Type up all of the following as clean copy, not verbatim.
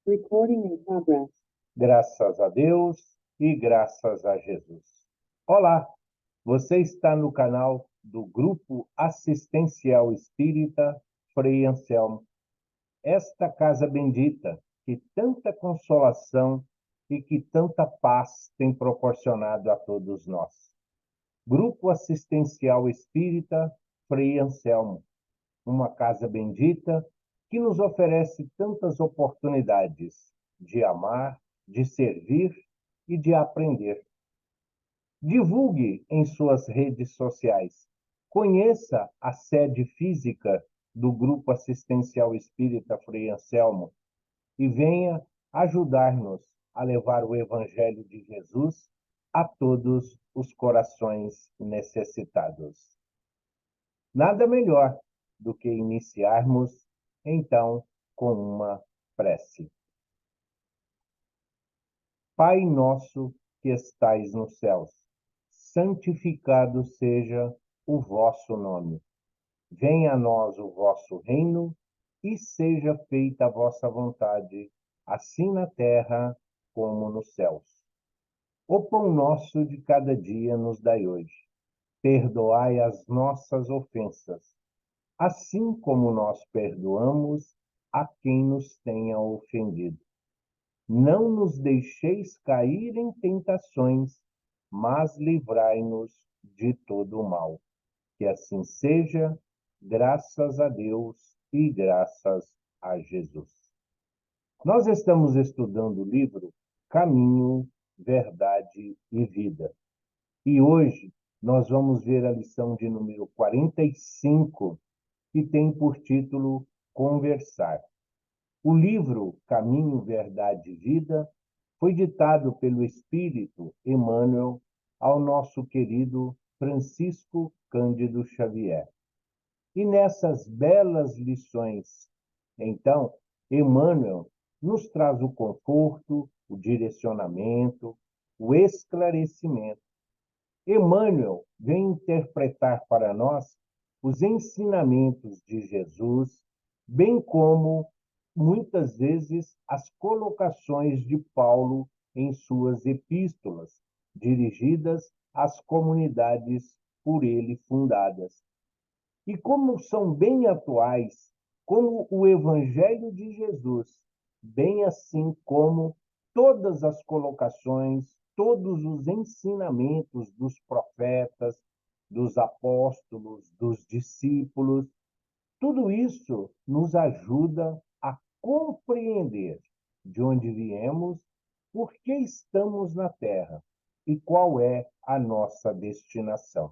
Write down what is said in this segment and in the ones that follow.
Recording in progress. Graças a Deus e graças a Jesus. Olá, você está no canal do Grupo Assistencial Espírita Frei Anselmo. Esta casa bendita que tanta consolação e que tanta paz tem proporcionado a todos nós. Grupo Assistencial Espírita Frei Anselmo, uma casa bendita que nos oferece tantas oportunidades de amar, de servir e de aprender. Divulgue em suas redes sociais. Conheça a sede física do Grupo Assistencial Espírita Frei Anselmo e venha ajudar-nos a levar o Evangelho de Jesus a todos os corações necessitados. Nada melhor do que iniciarmos, então, com uma prece. Pai nosso que estais nos céus, santificado seja o vosso nome. Venha a nós o vosso reino e seja feita a vossa vontade, assim na terra como nos céus. O pão nosso de cada dia nos dai hoje. Perdoai as nossas ofensas, assim como nós perdoamos a quem nos tenha ofendido. Não nos deixeis cair em tentações, mas livrai-nos de todo o mal. Que assim seja, graças a Deus e graças a Jesus. Nós estamos estudando o livro Caminho, Verdade e Vida. E hoje nós vamos ver a lição de número 45, que tem por título Conversar. O livro Caminho, Verdade e Vida foi ditado pelo Espírito Emmanuel ao nosso querido Francisco Cândido Xavier. E nessas belas lições, então, Emmanuel nos traz o conforto, o direcionamento, o esclarecimento. Emmanuel vem interpretar para nós os ensinamentos de Jesus, bem como, muitas vezes, as colocações de Paulo em suas epístolas, dirigidas às comunidades por ele fundadas. E como são bem atuais, como o Evangelho de Jesus, bem assim como todas as colocações, todos os ensinamentos dos profetas, dos apóstolos, dos discípulos, tudo isso nos ajuda a compreender de onde viemos, por que estamos na Terra e qual é a nossa destinação.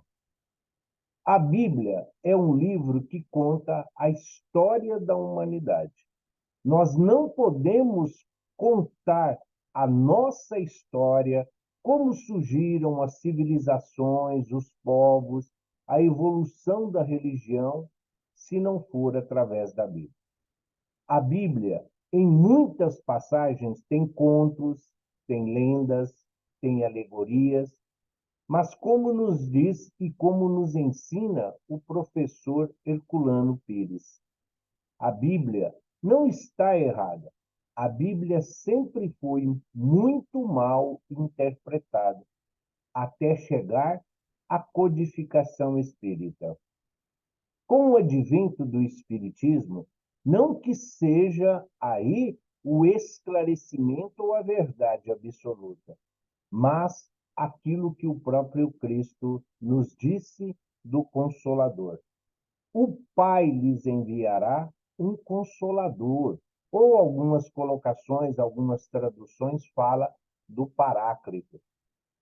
A Bíblia é um livro que conta a história da humanidade. Nós não podemos contar a nossa história, como surgiram as civilizações, os povos, a evolução da religião, se não for através da Bíblia. A Bíblia, em muitas passagens, tem contos, tem lendas, tem alegorias, mas como nos diz e como nos ensina o professor Herculano Pires, a Bíblia não está errada. A Bíblia sempre foi muito mal interpretada, até chegar à codificação espírita. Com o advento do Espiritismo, não que seja aí o esclarecimento ou a verdade absoluta, mas aquilo que o próprio Cristo nos disse do Consolador. O Pai lhes enviará um Consolador, ou algumas colocações, algumas traduções fala do Paráclito,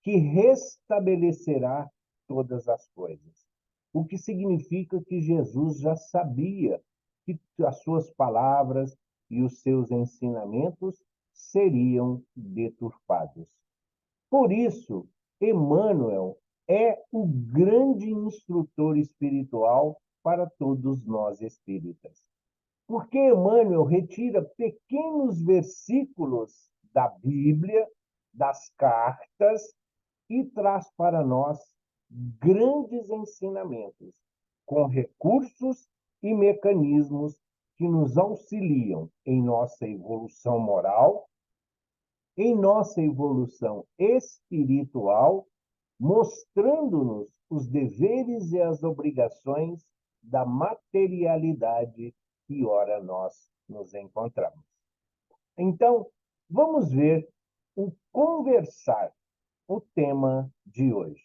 que restabelecerá todas as coisas. O que significa que Jesus já sabia que as suas palavras e os seus ensinamentos seriam deturpados. Por isso, Emmanuel é o grande instrutor espiritual para todos nós espíritas. Porque Emmanuel retira pequenos versículos da Bíblia, das cartas, e traz para nós grandes ensinamentos, com recursos e mecanismos que nos auxiliam em nossa evolução moral, em nossa evolução espiritual, mostrando-nos os deveres e as obrigações da materialidade que ora nós nos encontramos. Então, vamos ver o conversar, o tema de hoje.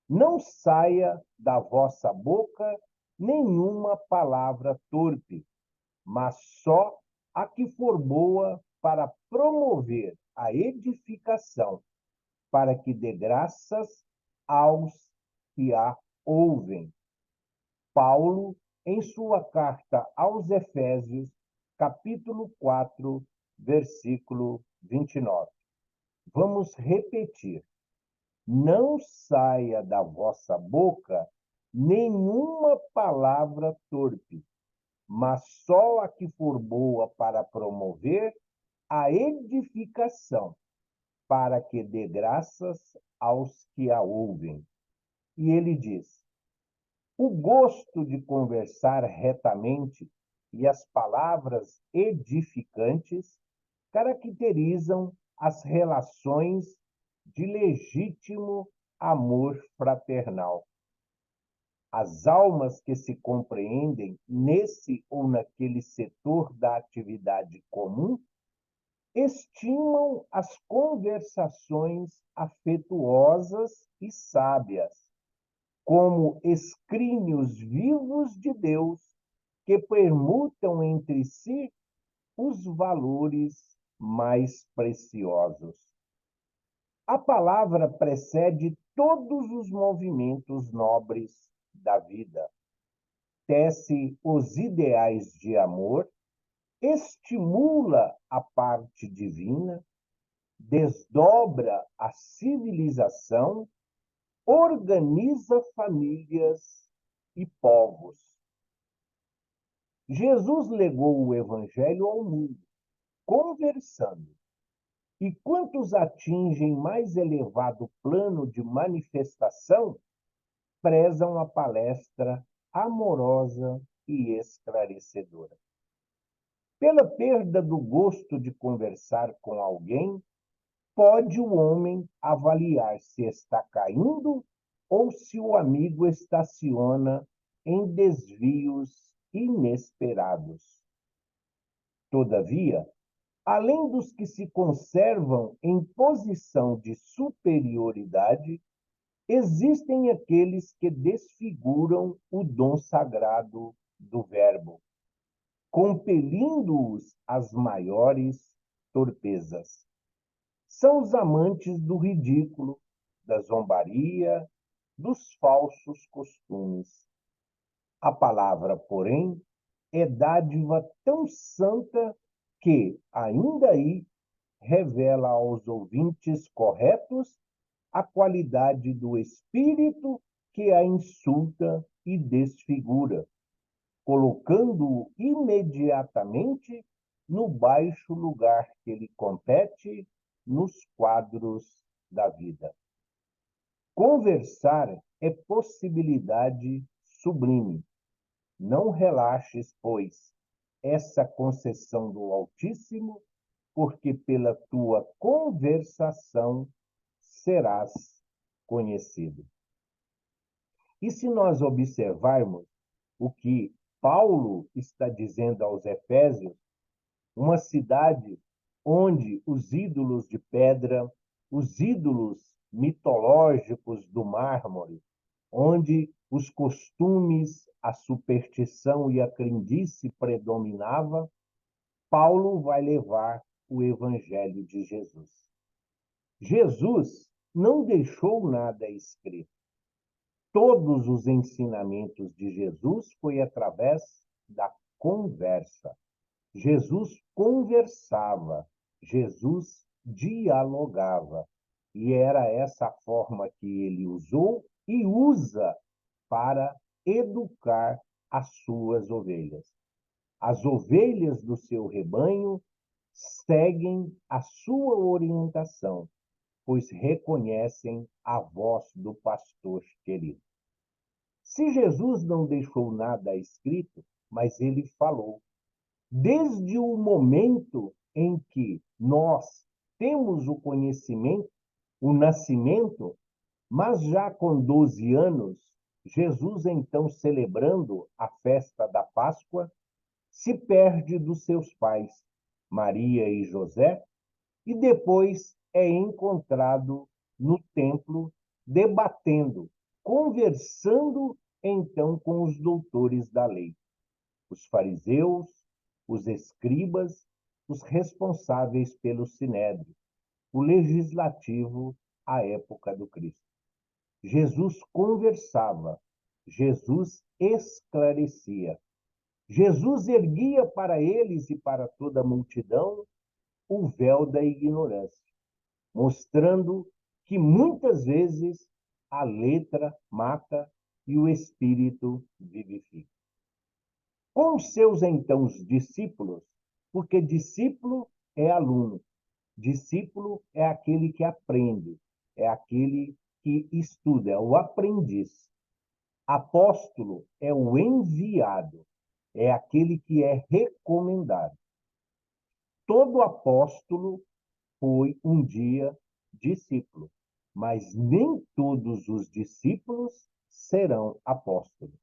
Não saia da vossa boca nenhuma palavra torpe, mas só a que for boa para promover a edificação, para que dê graças aos que a ouvem. Paulo, em sua carta aos Efésios, capítulo 4, versículo 29. Vamos repetir. Não saia da vossa boca nenhuma palavra torpe, mas só a que for boa para promover a edificação, para que dê graças aos que a ouvem. E ele diz: o gosto de conversar retamente e as palavras edificantes caracterizam as relações de legítimo amor fraternal. As almas que se compreendem nesse ou naquele setor da atividade comum estimam as conversações afetuosas e sábias, como escrínios vivos de Deus que permutam entre si os valores mais preciosos. A palavra precede todos os movimentos nobres da vida, tece os ideais de amor, estimula a parte divina, desdobra a civilização, organiza famílias e povos. Jesus legou o evangelho ao mundo, conversando. E quantos atingem mais elevado plano de manifestação, prezam a palestra amorosa e esclarecedora. Pela perda do gosto de conversar com alguém, pode o homem avaliar se está caindo ou se o amigo estaciona em desvios inesperados. Todavia, além dos que se conservam em posição de superioridade, existem aqueles que desfiguram o dom sagrado do verbo, compelindo-os às maiores torpezas. São os amantes do ridículo, da zombaria, dos falsos costumes. A palavra, porém, é dádiva tão santa que, ainda aí, revela aos ouvintes corretos a qualidade do espírito que a insulta e desfigura, colocando-o imediatamente no baixo lugar que lhe compete nos quadros da vida. Conversar é possibilidade sublime. Não relaxes, pois, essa concessão do Altíssimo, porque pela tua conversação serás conhecido. E se nós observarmos o que Paulo está dizendo aos Efésios, uma cidade onde os ídolos de pedra, os ídolos mitológicos do mármore, onde os costumes, a superstição e a crendice predominava, Paulo vai levar o evangelho de Jesus. Jesus não deixou nada escrito. Todos os ensinamentos de Jesus foi através da conversa. Jesus conversava, Jesus dialogava. E era essa a forma que ele usou e usa para educar as suas ovelhas. As ovelhas do seu rebanho seguem a sua orientação, pois reconhecem a voz do pastor querido. Se Jesus não deixou nada escrito, mas ele falou, Desde o momento em que nós temos o conhecimento, o nascimento, mas já com 12 anos, Jesus, então celebrando a festa da Páscoa, se perde dos seus pais, Maria e José, e depois é encontrado no templo, debatendo, conversando então com os doutores da lei, os fariseus, os escribas, os responsáveis pelo sinédrio, o legislativo à época do Cristo. Jesus conversava, Jesus esclarecia, Jesus erguia para eles e para toda a multidão o véu da ignorância, mostrando que muitas vezes a letra mata e o espírito vivifica. Com os seus então os discípulos, porque discípulo é aluno, discípulo é aquele que aprende, é aquele que estuda, é o aprendiz. Apóstolo é o enviado, é aquele que é recomendado. Todo apóstolo foi um dia discípulo, mas nem todos os discípulos serão apóstolos.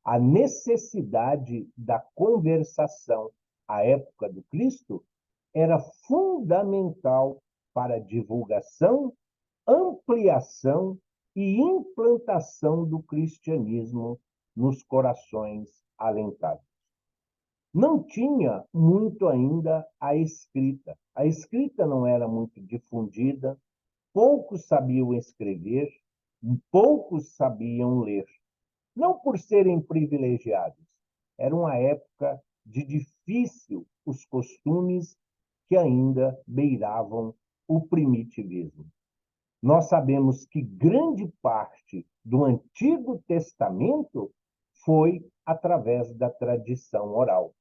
A necessidade da conversação à época do Cristo era fundamental para a divulgação, ampliação e implantação do cristianismo nos corações alentados. Não tinha muito ainda a escrita. A escrita não era muito difundida, poucos sabiam escrever, poucos sabiam ler. Não por serem privilegiados, era uma época de difícil os costumes que ainda beiravam o primitivismo. Nós sabemos que grande parte do Antigo Testamento foi através da tradição oral.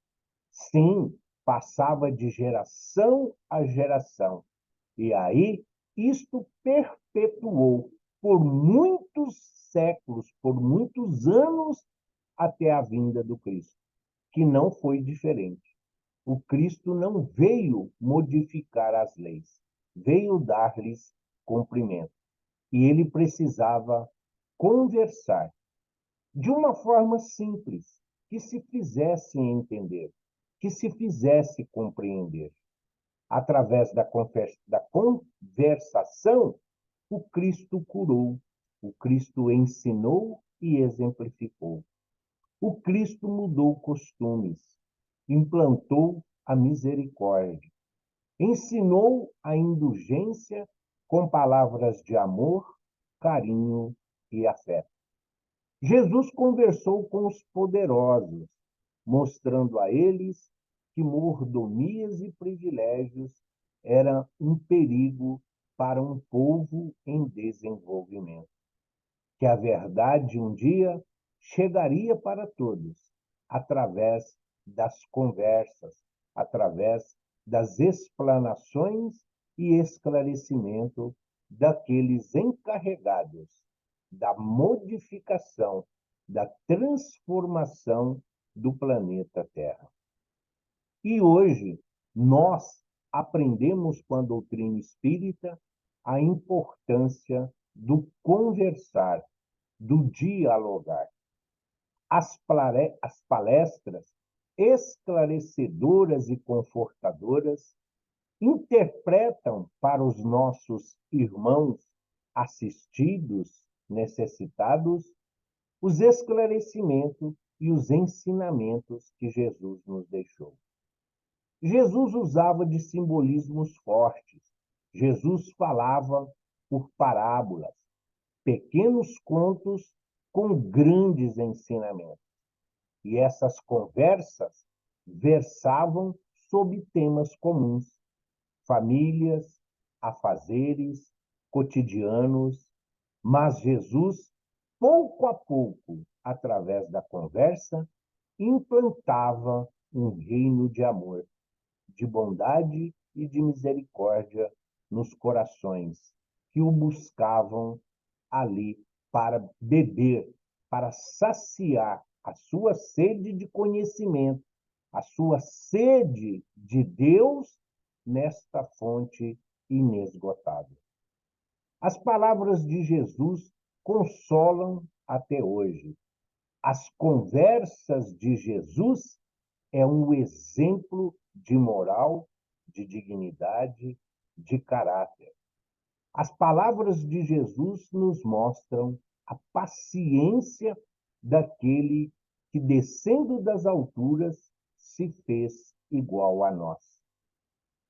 Sim, passava de geração a geração. E aí, isto perpetuou por muitos séculos, por muitos anos, até a vinda do Cristo, que não foi diferente. O Cristo não veio modificar as leis, veio dar-lhes cumprimento. E ele precisava conversar de uma forma simples, que se fizesse entender, que se fizesse compreender. Através da conversação, o Cristo curou, o Cristo ensinou e exemplificou. O Cristo mudou costumes, implantou a misericórdia, ensinou a indulgência com palavras de amor, carinho e afeto. Jesus conversou com os poderosos, mostrando a eles que mordomias e privilégios eram um perigo para um povo em desenvolvimento. Que a verdade um dia chegaria para todos, através das conversas, através das explanações e esclarecimento daqueles encarregados da modificação, da transformação do planeta Terra. E hoje nós aprendemos com a doutrina espírita a importância do conversar, do dialogar. As palestras esclarecedoras e confortadoras interpretam para os nossos irmãos assistidos, necessitados, os esclarecimentos e os ensinamentos que Jesus nos deixou. Jesus usava de simbolismos fortes. Jesus falava por parábolas, pequenos contos com grandes ensinamentos. E essas conversas versavam sobre temas comuns, famílias, afazeres, cotidianos, mas Jesus, pouco a pouco, através da conversa, implantava um reino de amor, de bondade e de misericórdia nos corações que o buscavam ali para beber, para saciar a sua sede de conhecimento, a sua sede de Deus nesta fonte inesgotável. As palavras de Jesus consolam até hoje. As conversas de Jesus é um exemplo de moral, de dignidade, de caráter. As palavras de Jesus nos mostram a paciência daquele que, descendo das alturas, se fez igual a nós.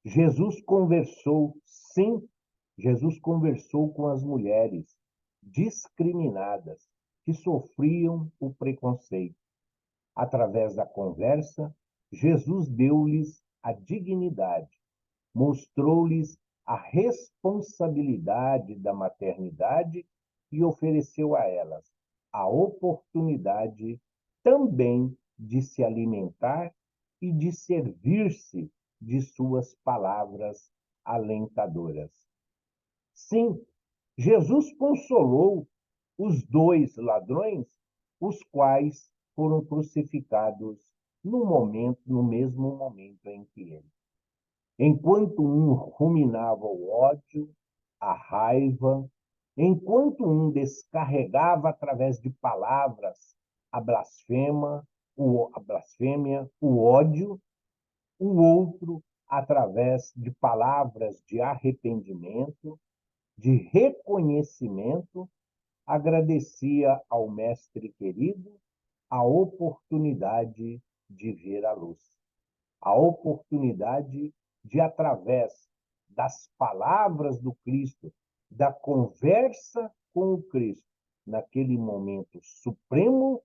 Jesus conversou, sim, Jesus conversou com as mulheres discriminadas que sofriam o preconceito. Através da conversa, Jesus deu-lhes a dignidade, mostrou-lhes a responsabilidade da maternidade e ofereceu a elas a oportunidade também de se alimentar e de servir-se de suas palavras alentadoras. Sim, Jesus consolou os dois ladrões, os quais foram crucificados no mesmo momento em que ele. Enquanto um ruminava o ódio, a raiva, enquanto um descarregava através de palavras a blasfêmia, o ódio, o outro, através de palavras de arrependimento, de reconhecimento, agradecia ao Mestre querido a oportunidade de ver a luz, a oportunidade de, através das palavras do Cristo, da conversa com o Cristo, naquele momento supremo,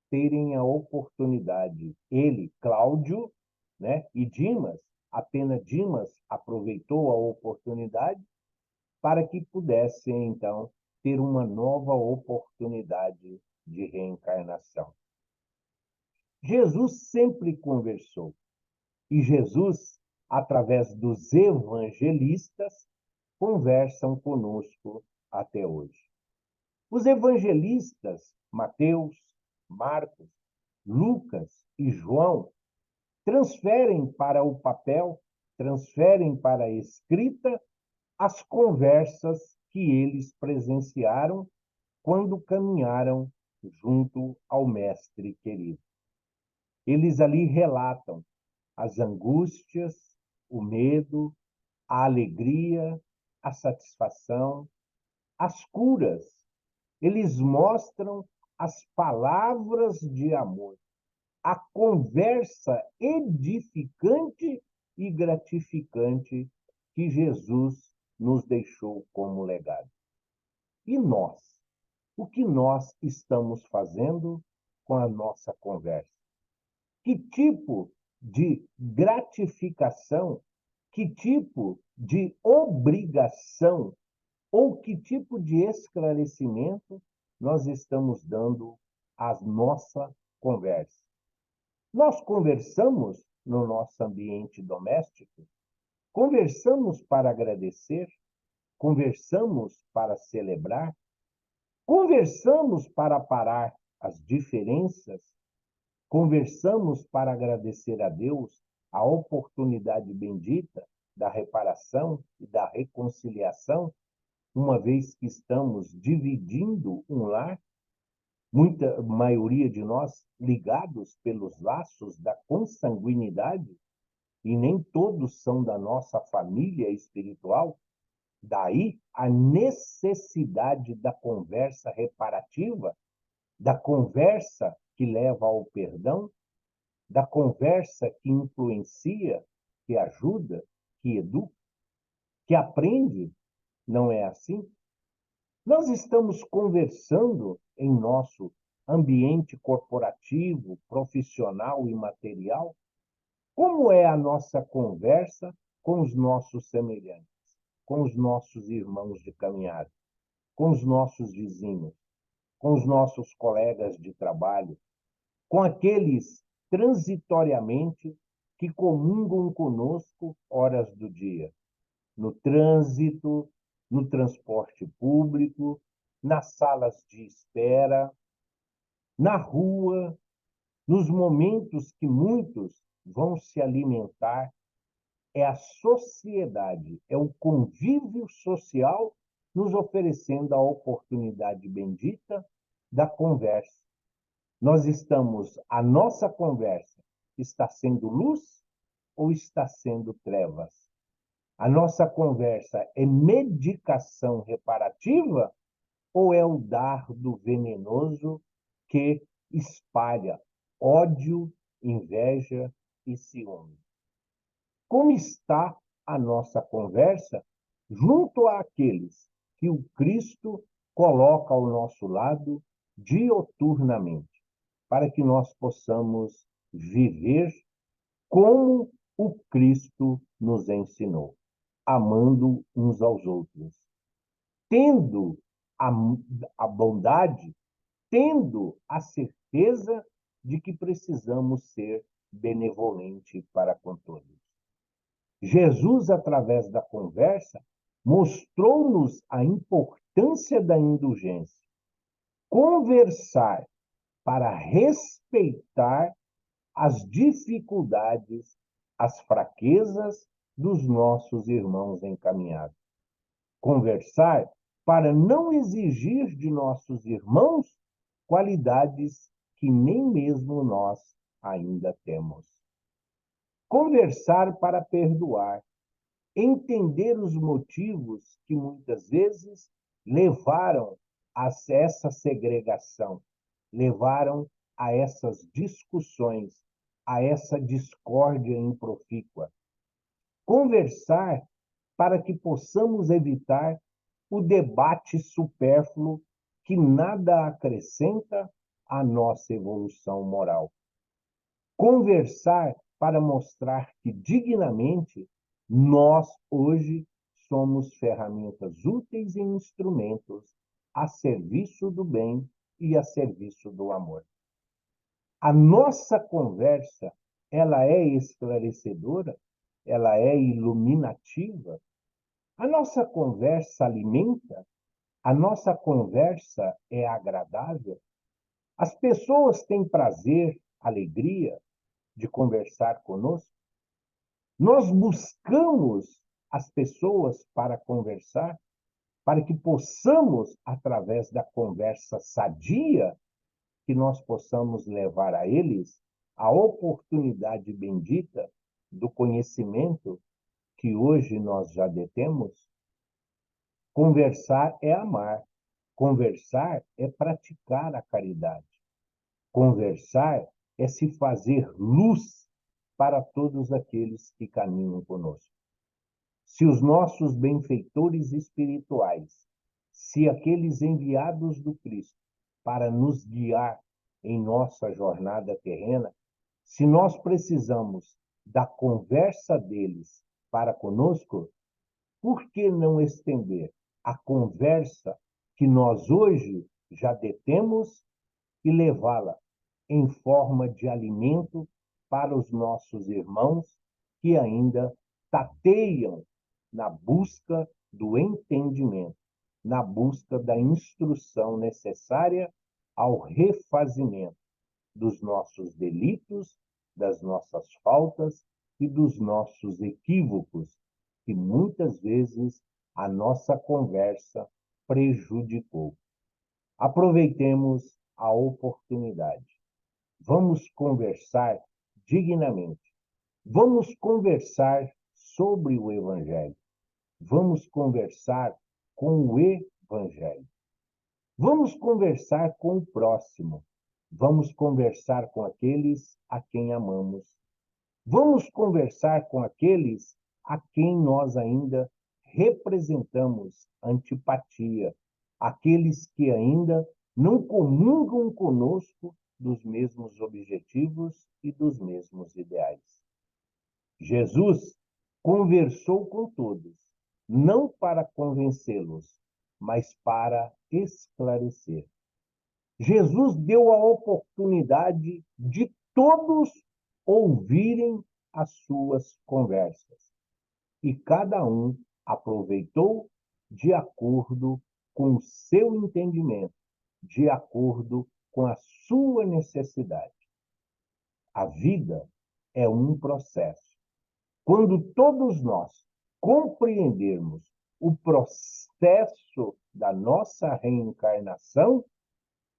terem a oportunidade, ele, Cláudio, né, e Dimas, apenas Dimas aproveitou a oportunidade para que pudessem, então, ter uma nova oportunidade de reencarnação. Jesus sempre conversou, e Jesus, através dos evangelistas, conversam conosco até hoje. Os evangelistas, Mateus, Marcos, Lucas e João, transferem para o papel, transferem para a escrita as conversas que eles presenciaram quando caminharam junto ao Mestre querido. Eles ali relatam as angústias, o medo, a alegria, a satisfação, as curas. Eles mostram as palavras de amor, a conversa edificante e gratificante que Jesus nos deixou como legado. E nós? O que nós estamos fazendo com a nossa conversa? Que tipo de gratificação, que tipo de obrigação ou que tipo de esclarecimento nós estamos dando à nossa conversa? Nós conversamos no nosso ambiente doméstico? Conversamos para agradecer? Conversamos para celebrar? Conversamos para parar as diferenças? Conversamos para agradecer a Deus a oportunidade bendita da reparação e da reconciliação, uma vez que estamos dividindo um lar, muita maioria de nós ligados pelos laços da consanguinidade, e nem todos são da nossa família espiritual. Daí a necessidade da conversa reparativa, da conversa que leva ao perdão, da conversa que influencia, que ajuda, que educa, que aprende. Não é assim? Nós estamos conversando em nosso ambiente corporativo, profissional e material. Como é a nossa conversa com os nossos semelhantes, com os nossos irmãos de caminhada, com os nossos vizinhos, com os nossos colegas de trabalho, com aqueles transitoriamente que comungam conosco horas do dia, no trânsito, no transporte público, nas salas de espera, na rua, nos momentos que muitos vão se alimentar, é a sociedade, é o convívio social nos oferecendo a oportunidade bendita da conversa. A nossa conversa está sendo luz ou está sendo trevas? A nossa conversa é medicação reparativa ou é o dardo venenoso que espalha ódio, inveja e ciúme? Como está a nossa conversa junto àqueles que o Cristo coloca ao nosso lado dioturnamente, para que nós possamos viver como o Cristo nos ensinou, amando uns aos outros, tendo a, a bondade, tendo a certeza de que precisamos ser benevolente para com todos. Jesus, através da conversa, mostrou-nos a importância da indulgência. Conversar para respeitar as dificuldades, as fraquezas dos nossos irmãos encaminhados. Conversar para não exigir de nossos irmãos qualidades que nem mesmo nós ainda temos. Conversar para perdoar, entender os motivos que muitas vezes levaram a essa segregação, levaram a essas discussões, a essa discórdia improfícua. Conversar para que possamos evitar o debate supérfluo que nada acrescenta à nossa evolução moral. Conversar para mostrar que dignamente nós hoje somos ferramentas úteis e instrumentos a serviço do bem e a serviço do amor. A nossa conversa, ela é esclarecedora, ela é iluminativa. A nossa conversa alimenta, a nossa conversa é agradável. As pessoas têm prazer, alegria de conversar conosco. Nós buscamos as pessoas para conversar, para que possamos, através da conversa sadia, que nós possamos levar a eles a oportunidade bendita do conhecimento que hoje nós já detemos. Conversar é amar. Conversar é praticar a caridade. Conversar é se fazer luz para todos aqueles que caminham conosco. Se os nossos benfeitores espirituais, se aqueles enviados do Cristo para nos guiar em nossa jornada terrena, se nós precisamos da conversa deles para conosco, por que não estender a conversa que nós hoje já detemos e levá-la em forma de alimento para os nossos irmãos que ainda tateiam na busca do entendimento, na busca da instrução necessária ao refazimento dos nossos delitos, das nossas faltas e dos nossos equívocos, que muitas vezes a nossa conversa prejudicou. Aproveitemos a oportunidade. Vamos conversar dignamente. Vamos conversar sobre o Evangelho. Vamos conversar com o Evangelho. Vamos conversar com o próximo. Vamos conversar com aqueles a quem amamos. Vamos conversar com aqueles a quem nós ainda representamos antipatia, aqueles que ainda não comungam conosco dos mesmos objetivos e dos mesmos ideais. Jesus conversou com todos, não para convencê-los, mas para esclarecer. Jesus deu a oportunidade de todos ouvirem as suas conversas. E cada um aproveitou de acordo com o seu entendimento, de acordo com a sua necessidade. A vida é um processo. Quando todos nós compreendermos o processo da nossa reencarnação,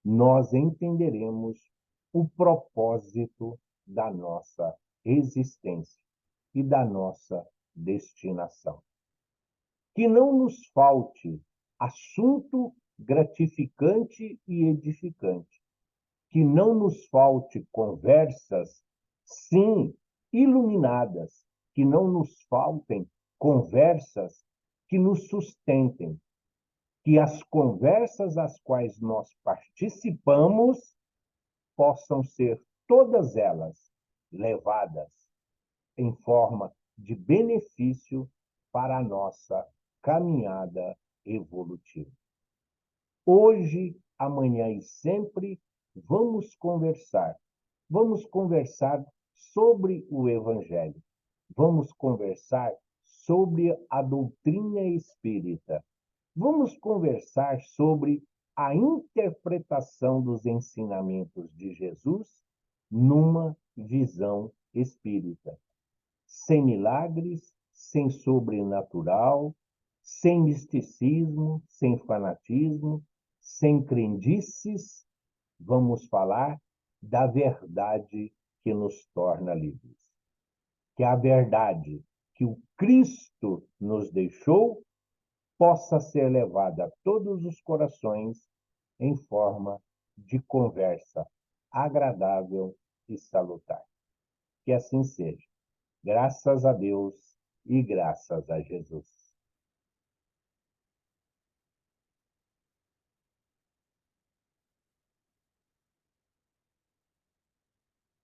nós entenderemos o propósito da nossa existência e da nossa destinação. Que não nos falte assunto gratificante e edificante. Que não nos falte conversas, sim, iluminadas. Que não nos faltem conversas que nos sustentem. Que as conversas às quais nós participamos possam ser todas elas levadas em forma de benefício para a nossa caminhada evolutiva. Hoje, amanhã e sempre, vamos conversar. Vamos conversar sobre o Evangelho. Vamos conversar sobre a doutrina espírita. Vamos conversar sobre a interpretação dos ensinamentos de Jesus numa visão espírita. Sem milagres, sem sobrenatural, sem misticismo, sem fanatismo, sem crendices, vamos falar da verdade que nos torna livres. Que a verdade que o Cristo nos deixou possa ser levada a todos os corações em forma de conversa agradável e salutar. Que assim seja. Graças a Deus e graças a Jesus.